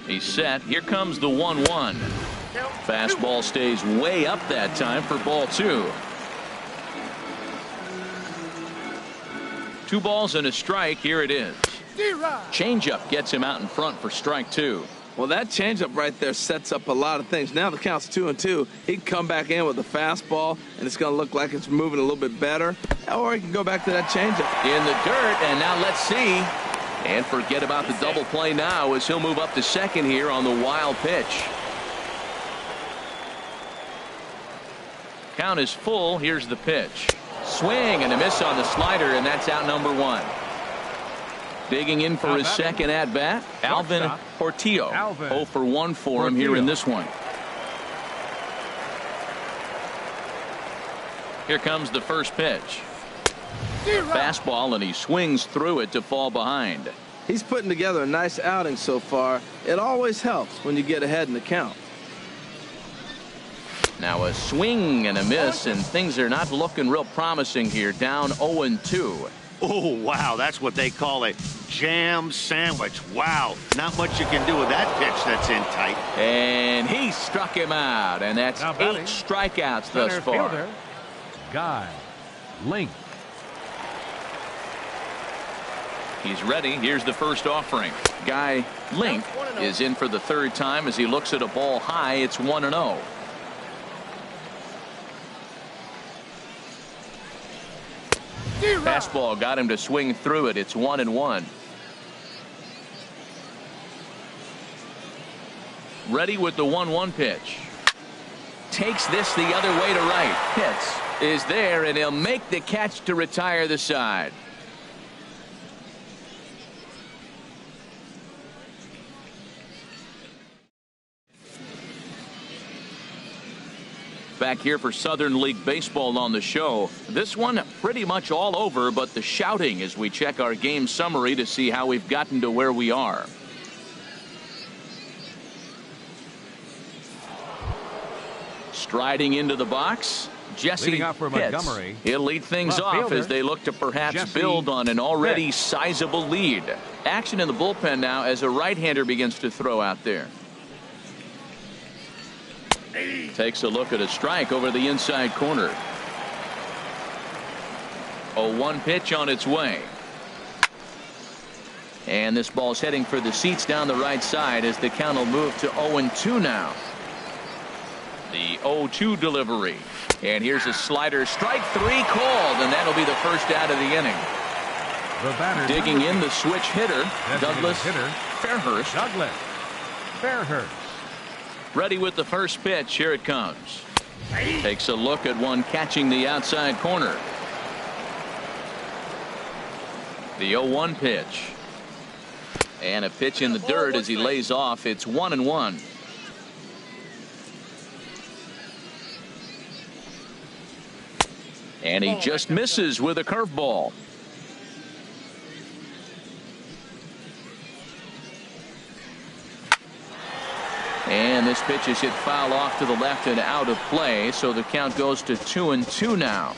He's set. Here comes the 1-1. Fastball stays way up that time for ball 2. 2 balls and a strike. Here it is. Changeup gets him out in front for strike 2. Well, that changeup right there sets up a lot of things. Now the count's 2-2. He can come back in with a fastball, and it's going to look like it's moving a little bit better. Or he can go back to that changeup. In the dirt, and now let's see. And forget about the double play now as he'll move up to second here on the wild pitch. Count is full. Here's the pitch. Swing and a miss on the slider, and that's out number 1. Digging in for his second at bat, Alvin Portillo. 0 for 1 for him here in this one. Here comes the first pitch. Fastball, and he swings through it to fall behind. He's putting together a nice outing so far. It always helps when you get ahead in the count. Now a swing and a miss, and things are not looking real promising here. Down 0-2. Oh, wow, that's what they call a jam sandwich. Wow, not much you can do with that pitch that's in tight. And he struck him out, and that's 8 strikeouts thus far. Fielder, Guy Link. He's ready. Here's the first offering. Guy Link is in for the 3rd time as he looks at a ball high. It's 1-0. Fastball got him to swing through it. It's 1-1. Ready with the 1-1 pitch. Takes this the other way to right. Hits is there, and he'll make the catch to retire the side. Back here for Southern League Baseball on the show. This one pretty much all over, but the shouting as we check our game summary to see how we've gotten to where we are. Striding into the box, Jesse Pitts. He'll lead things off as they look to perhaps build on an already sizable lead. Action in the bullpen now as a right-hander begins to throw out there. Takes a look at a strike over the inside corner. 0-1 pitch on its way. And this ball's heading for the seats down the right side as the count will move to 0-2 now. The 0-2 delivery. And here's a slider. Strike 3 called, and that'll be the first out of the inning. Digging in the switch hitter, Douglas Fairhurst. Ready with the first pitch. Here it comes. Takes a look at one catching the outside corner. The 0-1 pitch. And a pitch in the dirt as he lays off. It's 1-1. And he just misses with a curveball. And this pitch is hit foul off to the left and out of play, so the count goes to 2-2 now.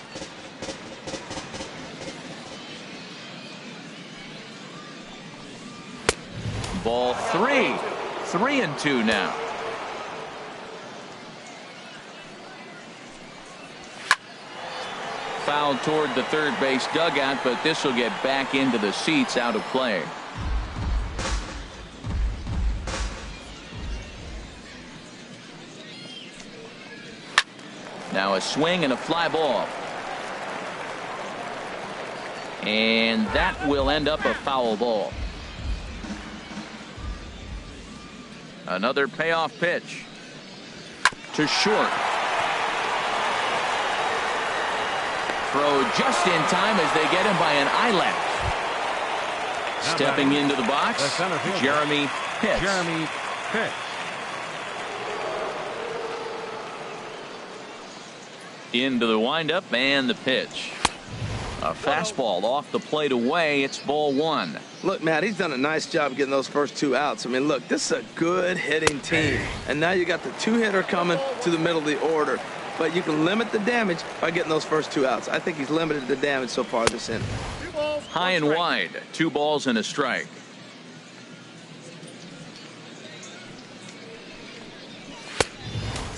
Ball 3. 3-2 now. Foul toward the third base dugout, but this will get back into the seats out of play. Now a swing and a fly ball. And that will end up a foul ball. Another payoff pitch to short. Throw just in time as they get him by an eyelash. Stepping into the box, Jeremy Pitts. Into the windup and the pitch. A fastball off the plate away. It's ball 1. Look, Matt, he's done a nice job getting those first 2 outs. I mean, look, this is a good hitting team. And now you got the 2-hitter coming to the middle of the order. But you can limit the damage by getting those first 2 outs. I think he's limited the damage so far this inning. High and wide. 2 balls and a strike.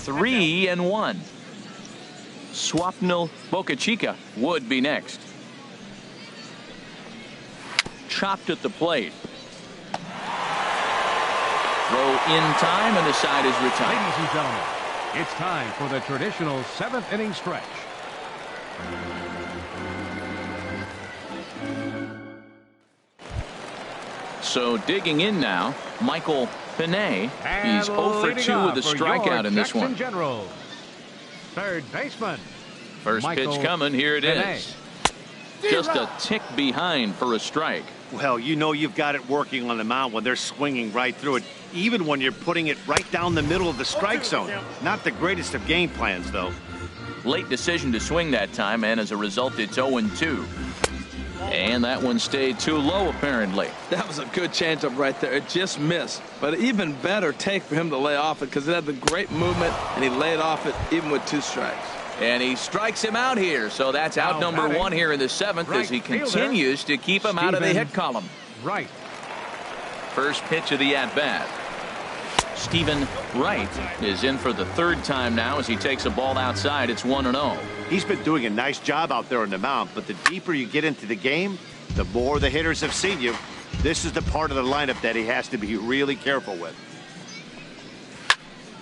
3-1. Swapnil Boca would be next. Chopped at the plate. Throw in time, and the side is retired. Ladies and gentlemen, it's time for the traditional 7th inning stretch. So digging in now, Michael Pinay. He's 0 for 2 with a strikeout in this one. Generals, third baseman. First Michael pitch coming. Here it Pinay. is. Just a tick behind for a strike. Well, you know you've got it working on the mound when they're swinging right through it, even when you're putting it right down the middle of the strike zone. Not the greatest of game plans, though. Late decision to swing that time, and as a result, it's 0-2. And that one stayed too low, apparently. That was a good changeup right there. It just missed. But an even better take for him to lay off it because it had the great movement, and he laid off it even with 2 strikes. And he strikes him out here. So that's out number 1 here in the 7th as he continues to keep him out of the hit column. Right. First pitch of the at-bat. Stephen Wright is in for the 3rd time now as he takes a ball outside. It's 1-0. He's been doing a nice job out there on the mound, but the deeper you get into the game, the more the hitters have seen you. This is the part of the lineup that he has to be really careful with.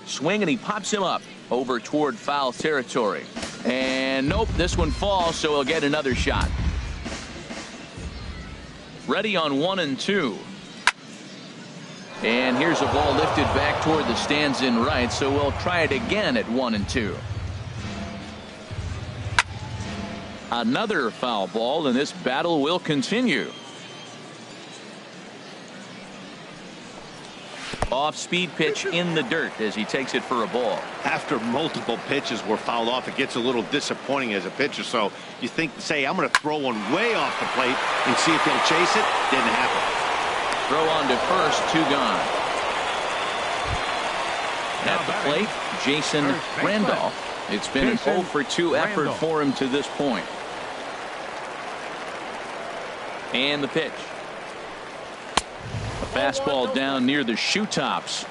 Swing, and he pops him up over toward foul territory. And nope, this one falls, so he'll get another shot. Ready on 1-2. And here's a ball lifted back toward the stands in right, so we'll try it again at 1-2. Another foul ball, and this battle will continue. Off-speed pitch in the dirt as he takes it for a ball. After multiple pitches were fouled off, it gets a little disappointing as a pitcher. So you think, say, I'm going to throw one way off the plate and see if he'll chase it. Didn't happen. Throw on to first, 2 gone. At the plate, Jason Randolph. It's been an 0 for 2 effort for him to this point. And the pitch. A fastball down near the shoe tops.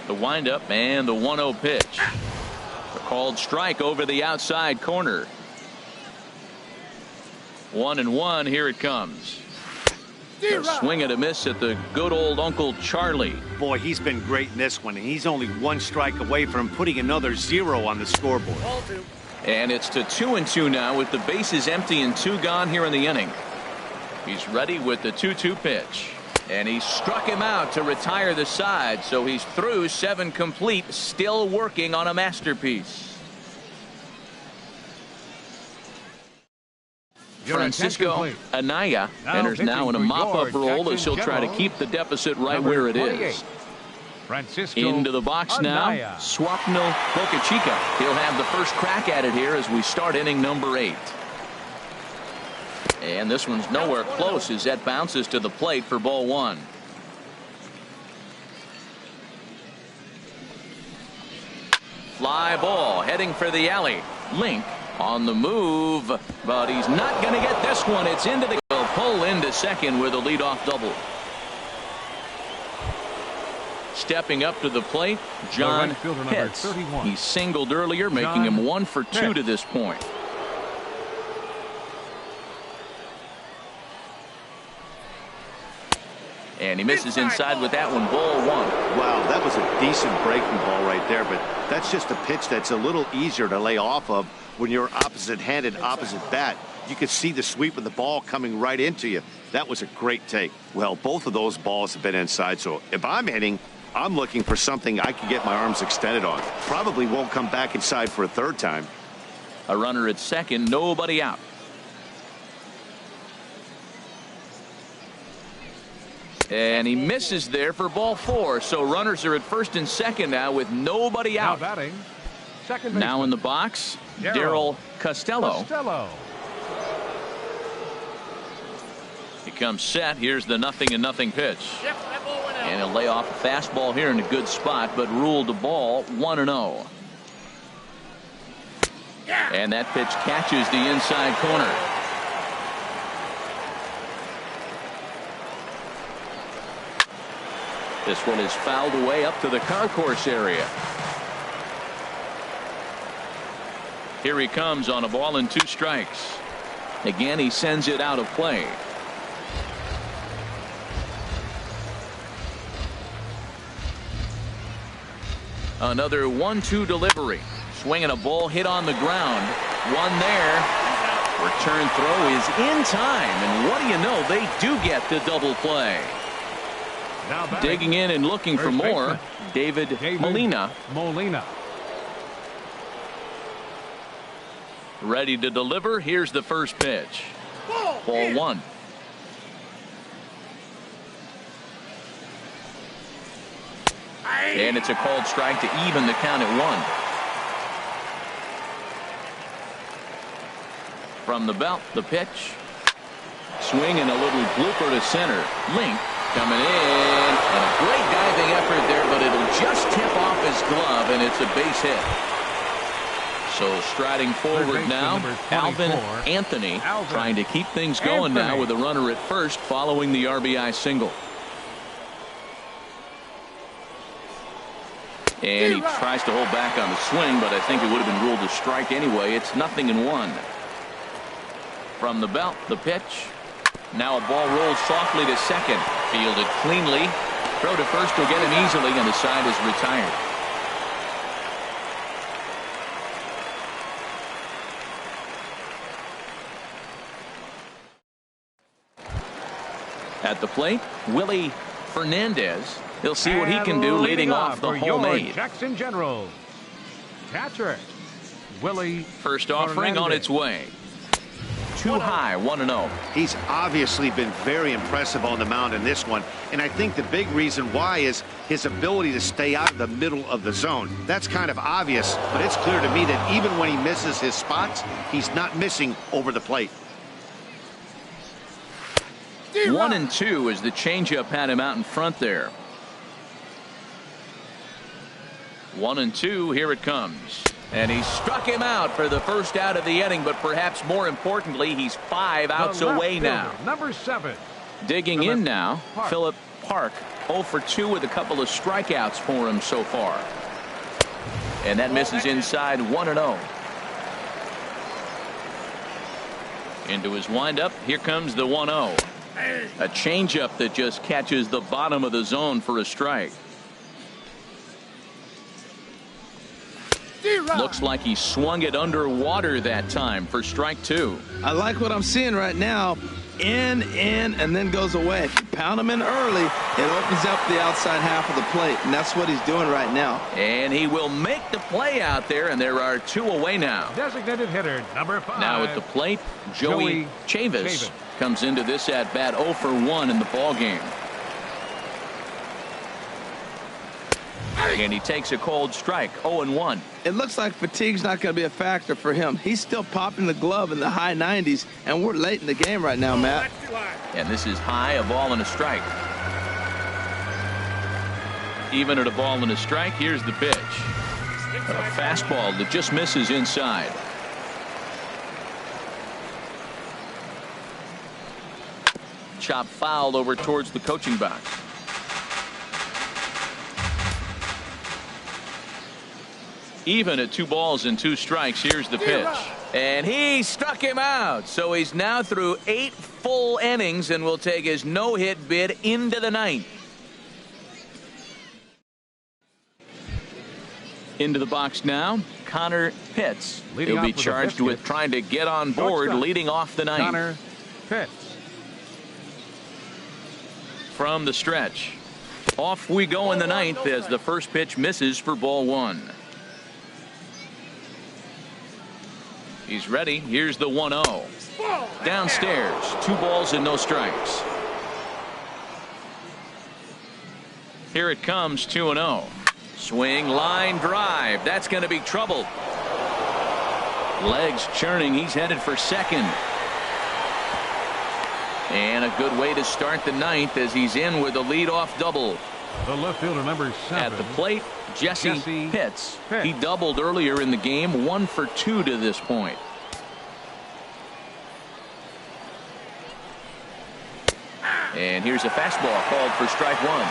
The windup and the 1-0 pitch. A called strike over the outside corner. 1-1. Here it comes. A swing and a miss at the good old Uncle Charlie. Boy, he's been great in this one. He's only 1 strike away from putting another 0 on the scoreboard. And it's to 2-2 now with the bases empty and 2 gone here in the inning. He's ready with the 2-2 pitch. And he struck him out to retire the side. So he's through 7 complete, still working on a masterpiece. Francisco Anaya enters now in a mop-up role as he'll try to keep the deficit right where it is. Into the box now, Swapnil Boca. He'll have the first crack at it here as we start inning number 8. And this one's nowhere close as that bounces to the plate for ball 1. Fly ball heading for the alley. Link on the move, but he's not going to get this one. It's into the pull into second with a leadoff double. Stepping up to the plate, John Pitts. He singled earlier, making him 1 for 2 to this point. And he misses inside with that one. Ball 1. Wow, that was a decent breaking ball right there, but that's just a pitch that's a little easier to lay off of when you're opposite-handed, opposite bat. You could see the sweep of the ball coming right into you. That was a great take. Well, both of those balls have been inside, so if I'm hitting, I'm looking for something I can get my arms extended on. Probably won't come back inside for a 3rd time. A runner at second, nobody out. And he misses there for ball 4. So runners are at first and second now with nobody out. Now batting, second now in the box, Darryl Costello. He comes set. Here's the 0-0 pitch. And he'll lay off a fastball here in a good spot, but ruled the ball 1-0. And that pitch catches the inside corner. This one is fouled away up to the concourse area. Here he comes on a ball and 2 strikes. Again, he sends it out of play. Another 1-2 delivery. Swinging a ball hit on the ground. One there. Return throw is in time. And what do you know? They do get the double play. Digging in and looking for more. David Molina. Ready to deliver. Here's the first pitch. Ball 1. And it's a called strike to even the count at 1. From the belt, the pitch. Swing and a little blooper to center. Link coming in. And a great diving effort there, but it'll just tip off his glove, and it's a base hit. So striding forward now, Alvin Anthony trying to keep things going now with a runner at first following the RBI single. And he tries to hold back on the swing, but I think it would have been ruled a strike anyway. It's 0-1. From the belt, the pitch. Now a ball rolls softly to second. Fielded cleanly. Throw to first will get him easily, and the side is retired. At the plate, Willie Fernandez. He'll see what he can do leading off the homemade. Jackson Generals. Catcher, Willie. First offering on its way. Too high, 1-0. He's obviously been very impressive on the mound in this one, and I think the big reason why is his ability to stay out of the middle of the zone. That's kind of obvious, but it's clear to me that even when he misses his spots, he's not missing over the plate. 1-2 as the changeup had him out in front there. 1-2, here it comes. And he struck him out for the first out of the inning, but perhaps more importantly, he's 5 outs away now. Number 7. Digging in now, Philip Park, 0 for 2 with a couple of strikeouts for him so far. And that misses inside, 1-0. Into his windup, here comes the 1-0. A changeup that just catches the bottom of the zone for a strike. Looks like he swung it underwater that time for strike 2. I like what I'm seeing right now. In, and then goes away. If you pound him in early, it opens up the outside half of the plate, and that's what he's doing right now. And he will make the play out there, and there are 2 away now. Designated hitter, number 5. Now at the plate, Joey Chavis comes into this at bat 0 for 1 in the ball game. And he takes a cold strike, 0-1. It looks like fatigue's not going to be a factor for him. He's still popping the glove in the high 90s, and we're late in the game right now, Matt. And this is high, a ball and a strike. Even at a ball and a strike, here's the pitch. A fastball that just misses inside. Chop fouled over towards the coaching box. Even at 2 balls and 2 strikes, here's the pitch. And he struck him out. So he's now through 8 full innings and will take his no-hit bid into the 9th. Into the box now, Connor Pitts. He'll be charged with trying to get on board leading off the 9th. Connor Pitts. From the stretch. Off we go in the 9th as the first pitch misses for ball 1. He's ready. Here's the 1-0. Downstairs, 2 balls and no strikes. Here it comes, 2-0. Swing, line drive. That's going to be trouble. Legs churning. He's headed for second. And a good way to start the 9th as he's in with a leadoff double. The left fielder, number 7. At the plate, Jesse Pitts. He doubled earlier in the game, 1 for 2 to this point. And here's a fastball called for strike 1.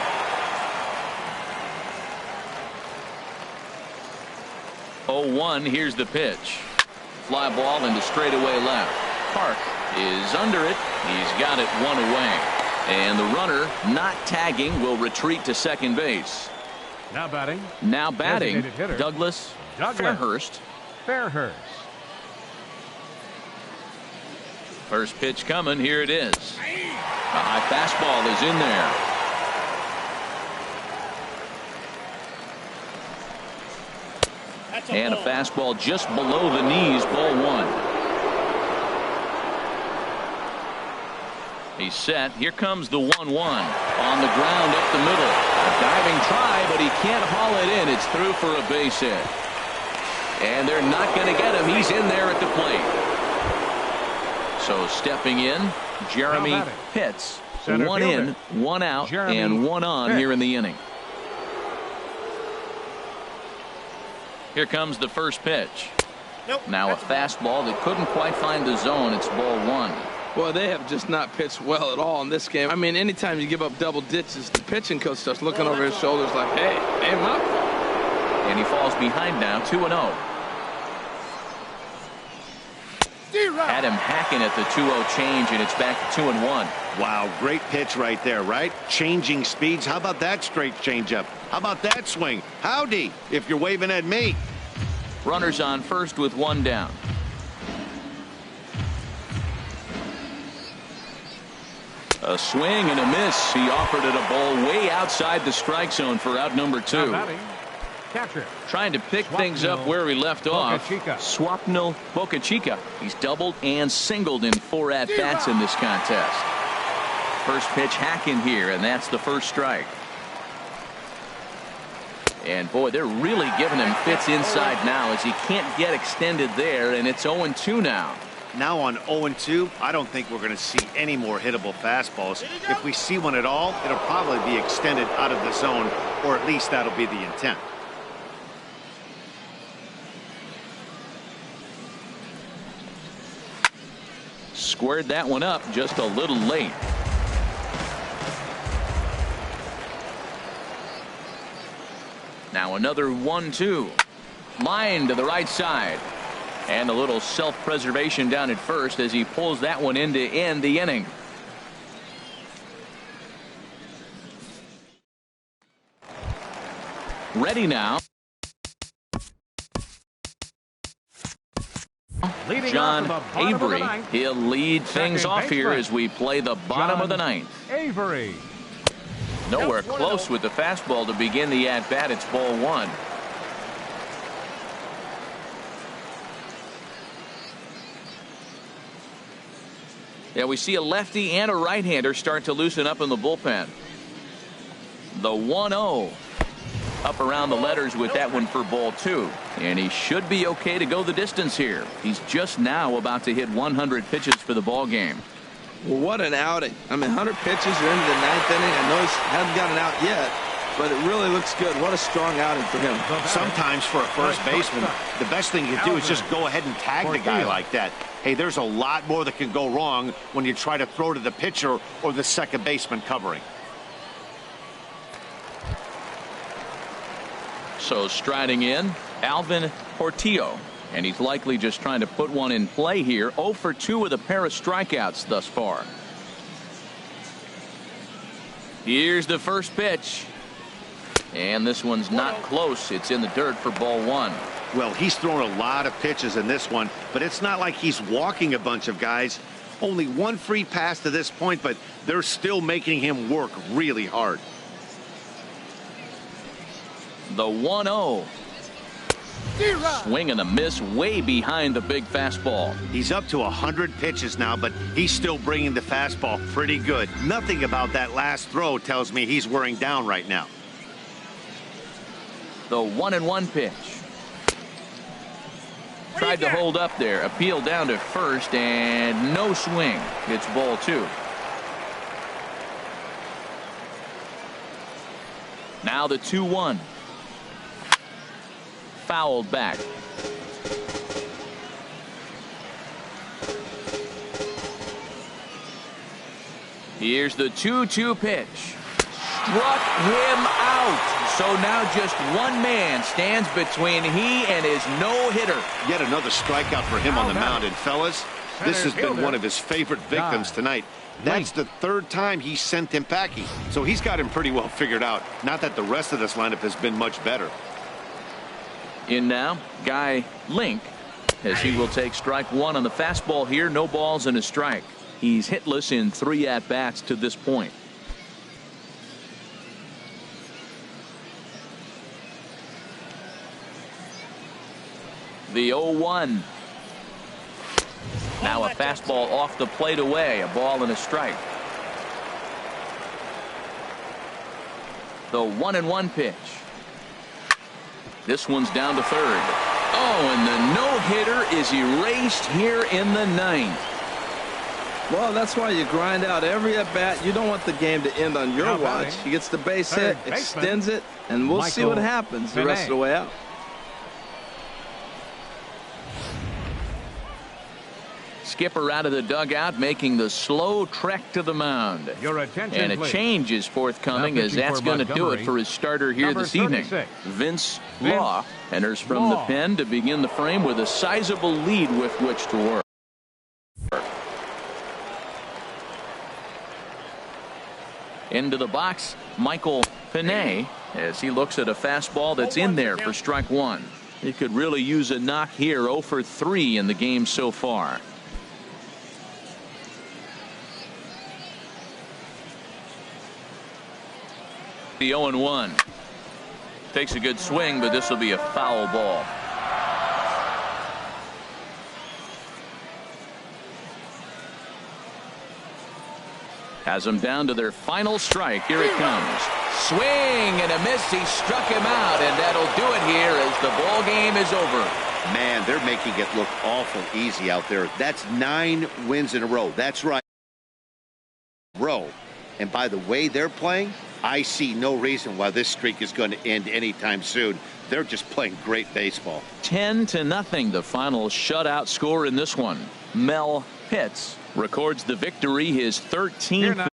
0-1. Here's the pitch. Fly ball into straightaway left. Park is under it. He's got it one away. And the runner not tagging will retreat to second base. Now batting. Douglas Douglas Fairhurst. First pitch coming. Here it is. A high fastball is in there. And a fastball just below the knees. Ball one. He's set. Here comes the 1-1 on the ground up the middle. A diving try, but he can't haul it in. It's through for a base hit. And they're not going to get him. He's in there at the plate. So stepping in, Jeremy Pitts. One in, one out, and one on here in the inning. Here comes the first pitch. Now a fastball that couldn't quite find the zone. It's ball one. Well, they have just not pitched well at all in this game. I mean, anytime you give up double ditches, the pitching coach starts looking over his shoulders like, hey, aim up. And he falls behind now, 2-0. Had him hacking at the 2-0 change, and it's back to 2-1. Wow, great pitch right there, right? Changing speeds. How about that straight changeup? How about that swing? Howdy, if you're waving at me. Runners on first with one down. A swing and a miss. He offered it a ball way outside the strike zone for out number two. Catcher. Trying to pick things up where he left off. Swapnil Bocachica. He's doubled and singled in 4 at-bats in this contest. First pitch hacking here, and that's the first strike. And boy, they're really giving him fits inside now as he can't get extended there, and it's 0-2 now. Now on 0-2, I don't think we're going to see any more hittable fastballs. If we see one at all, it'll probably be extended out of the zone, or at least that'll be the intent. Squared that one up just a little late. Now another 1-2. Line to the right side. And a little self-preservation down at first as he pulls that one in to end the inning. Ready now. John Avery. He'll lead things off here as we play the bottom of the ninth. Avery. Nowhere close with the fastball to begin the at-bat. It's ball one. Yeah, we see a lefty and a right-hander start to loosen up in the bullpen. The 1-0 up around the letters with that one for ball two. And he should be okay to go the distance here. He's just now about to hit 100 pitches for the ball game. Well, what an outing. I mean, 100 pitches, you're into the ninth inning. I know he hasn't gotten out yet, but it really looks good. What a strong outing for him. Sometimes for a first baseman, the best thing you do is just go ahead and tag the guy like that. Hey, there's a lot more that can go wrong when you try to throw to the pitcher or the second baseman covering. So striding in, Alvin Portillo. And he's likely just trying to put one in play here. 0 for 2 with a pair of strikeouts thus far. Here's the first pitch. And this one's not close. It's in the dirt for ball one. Well, he's thrown a lot of pitches in this one, but it's not like he's walking a bunch of guys. Only one free pass to this point, but they're still making him work really hard. The 1-0. Swing and a miss way behind the big fastball. He's up to 100 pitches now, but he's still bringing the fastball pretty good. Nothing about that last throw tells me he's wearing down right now. The 1-1 pitch. Tried to hold up there. Appeal down to first and no swing. It's ball two. Now the 2-1. Fouled back. Here's the 2-2 pitch. struck him out. So now just one man stands between he and his no-hitter. Yet another strikeout for him on the mound. And fellas, this has been one of his favorite victims tonight. That's the third time he sent him packing. So he's got him pretty well figured out. Not that the rest of this lineup has been much better. In now, Guy Link, as he will take strike one on the fastball here. No balls and a strike. He's hitless in 3 at-bats to this point. The 0-1. Now a fastball off the plate away. A ball and a strike. The 1-1 pitch. This one's down to third. Oh, and the no-hitter is erased here in the 9th. Well, that's why you grind out every at-bat. You don't want the game to end on your watch. He gets the base hit, extends it, and we'll see what happens the rest of the way out. Skipper out of the dugout, making the slow trek to the mound. Your attention, and a please. change is forthcoming, as that's going to do it for his starter here this evening. Vince Law enters from the pen to begin the frame with a sizable lead with which to work. Into the box, Michael Pinay, as he looks at a fastball that's in there for strike one. He could really use a knock here. 0 for 3 in the game so far. The 0-1. Takes a good swing, but this will be a foul ball. Has them down to their final strike. Here it comes. Swing and a miss. He struck him out, and that'll do it here as the ball game is over. Man, they're making it look awful easy out there. That's 9 wins in a row. That's right. And by the way they're playing, I see no reason why this streak is going to end anytime soon. They're just playing great baseball. 10-0, the final shutout score in this one. Mel Pitts records the victory, his 13th.